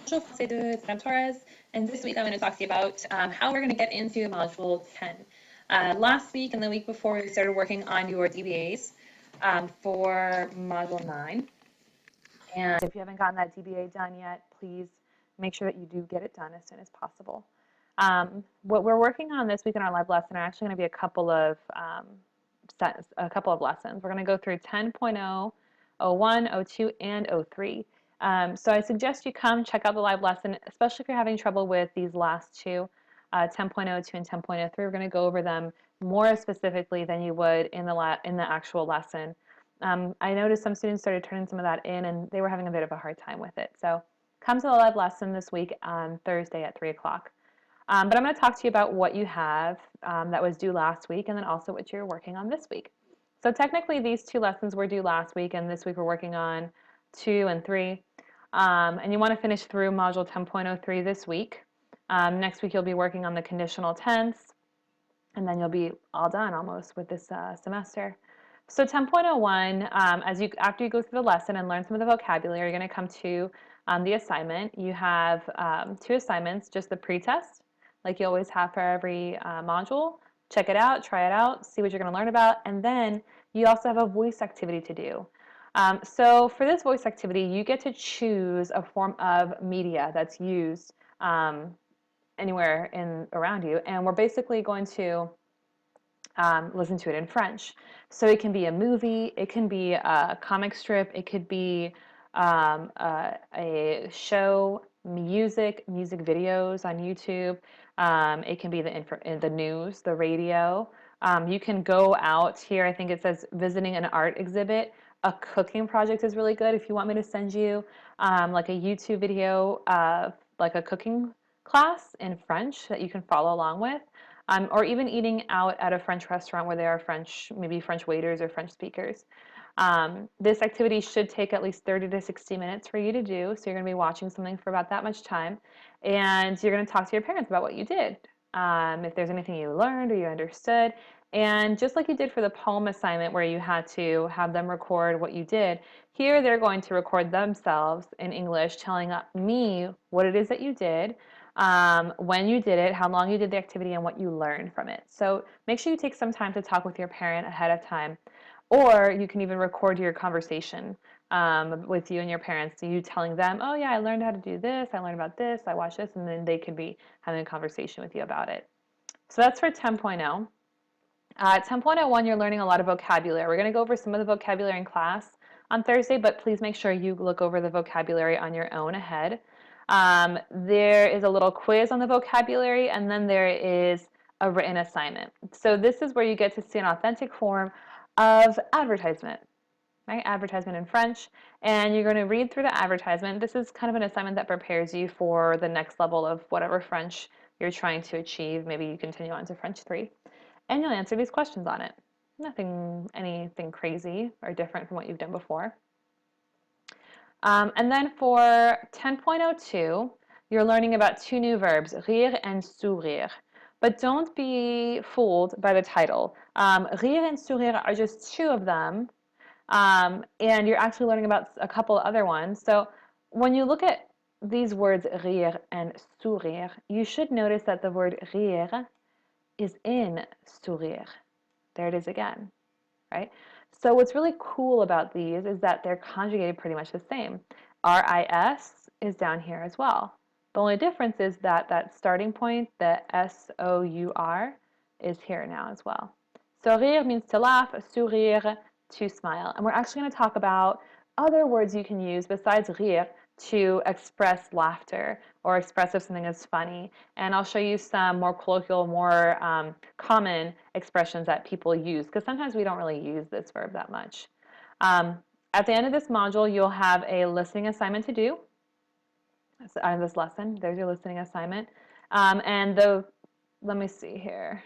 Bonjour Français de Madame Torres, and this week I'm going to talk to you about how we're going to get into Module 10. Last week and the week before we started working on your DBAs for Module 9. And if you haven't gotten that DBA done yet, please make sure that you do get it done as soon as possible. What we're working on this week in our live lesson are actually going to be a couple of lessons. We're going to go through 10.0, 01, 02, and 03. So I suggest you come check out the live lesson, especially if you're having trouble with these last two, 10.02 and 10.03. We're going to go over them more specifically than you would in the actual lesson. I noticed some students started turning some of that in, and they were having a bit of a hard time with it. So come to the live lesson this week on Thursday at 3 o'clock. But I'm going to talk to you about what you have that was due last week, and then also what you're working on this week. So technically these two lessons were due last week, and this week we're working on 2 and 3. And you want to finish through Module 10.03 this week. Next week you'll be working on the conditional tense, and then you'll be all done almost with this semester. So 10.01, after you go through the lesson and learn some of the vocabulary, you're going to come to the assignment. You have 2 assignments, just the pretest, like you always have for every module. Check it out, try it out, see what you're going to learn about, and then you also have a voice activity to do. So for this voice activity, you get to choose a form of media that's used anywhere around you, and we're basically going to listen to it in French. So it can be a movie, it can be a comic strip, it could be a show, music videos on YouTube. It can be the news, the radio. You can go out here. I think it says visiting an art exhibit. A cooking project is really good. If you want me to send you like a YouTube video of like a cooking class in French that you can follow along with. Or even eating out at a French restaurant where there are maybe French waiters or French speakers. This activity should take at least 30 to 60 minutes for you to do, so you're going to be watching something for about that much time, and you're going to talk to your parents about what you did, if there's anything you learned or you understood, and just like you did for the poem assignment where you had to have them record what you did, here they're going to record themselves in English telling me what it is that you did, when you did it, how long you did the activity, and what you learned from it. So make sure you take some time to talk with your parent ahead of time, or you can even record your conversation with you and your parents, you telling them, oh yeah, I learned how to do this, I learned about this, I watched this, and then they can be having a conversation with you about it. So that's for 10.0. 10.01, you're learning a lot of vocabulary. We're going to go over some of the vocabulary in class on Thursday, but please make sure you look over the vocabulary on your own ahead. There is a little quiz on the vocabulary, and then there is a written assignment. So this is where you get to see an authentic form of advertisement, right? Advertisement in French, and you're going to read through the advertisement. This is kind of an assignment that prepares you for the next level of whatever French you're trying to achieve. Maybe you continue on to French 3, and you'll answer these questions on it. Anything crazy or different from what you've done before. And then for 10.02, you're learning about 2 new verbs, rire and sourire. But don't be fooled by the title. Rire and sourire are just 2 of them, and you're actually learning about a couple other ones. So when you look at these words, rire and sourire, you should notice that the word rire is in sourire. There it is again, right? So what's really cool about these is that they're conjugated pretty much the same. RIS is down here as well. The only difference is that that starting point, the SOUR, is here now as well. So rire means to laugh, sourire, to smile. And we're actually going to talk about other words you can use besides rire to express laughter or express if something is funny. And I'll show you some more colloquial, more common expressions that people use, because sometimes we don't really use this verb that much. At the end of this module, you'll have a listening assignment to do. On this lesson, there's your listening assignment. Let me see here.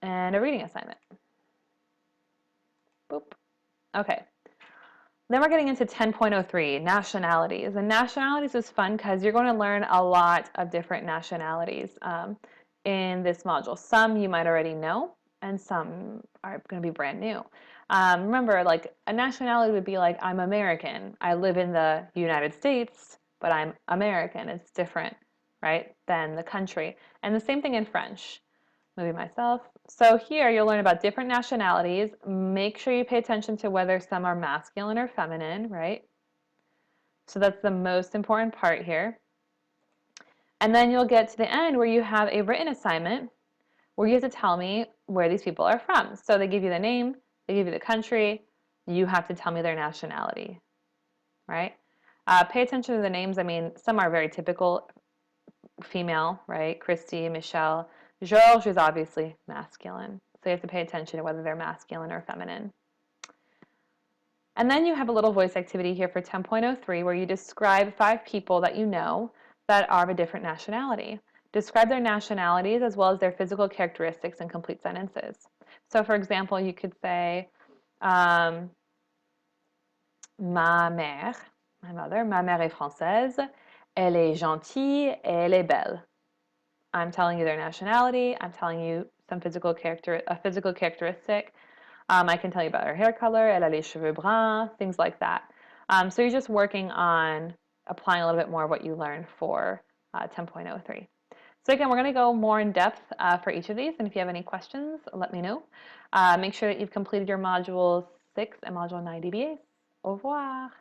And a reading assignment. Boop. Okay. Then we're getting into 10.03, nationalities. And nationalities is fun because you're going to learn a lot of different nationalities in this module. Some you might already know, and some are going to be brand new. Remember, like a nationality would be like, I'm American. I live in the United States, but I'm American. It's different, right, than the country. And the same thing in French. Maybe myself. So here you'll learn about different nationalities. Make sure you pay attention to whether some are masculine or feminine, right? So that's the most important part here. And then you'll get to the end where you have a written assignment where you have to tell me where these people are from. So they give you the name, they give you the country, you have to tell me their nationality, right? Pay attention to the names. I mean, some are very typical female, right? Christy, Michelle. Georges is obviously masculine. So you have to pay attention to whether they're masculine or feminine. And then you have a little voice activity here for 10.03 where you describe 5 people that you know that are of a different nationality. Describe their nationalities as well as their physical characteristics in complete sentences. So for example, you could say, ma mère, my mother, ma mère est française, elle est gentille, et elle est belle. I'm telling you their nationality, I'm telling you some a physical characteristic. I can tell you about her hair color, elle a les cheveux bruns, things like that. So you're just working on applying a little bit more of what you learned for 10.03. So again, we're going to go more in depth for each of these, and if you have any questions, let me know. Make sure that you've completed your Module 6 and Module 9 DBAs. Au revoir.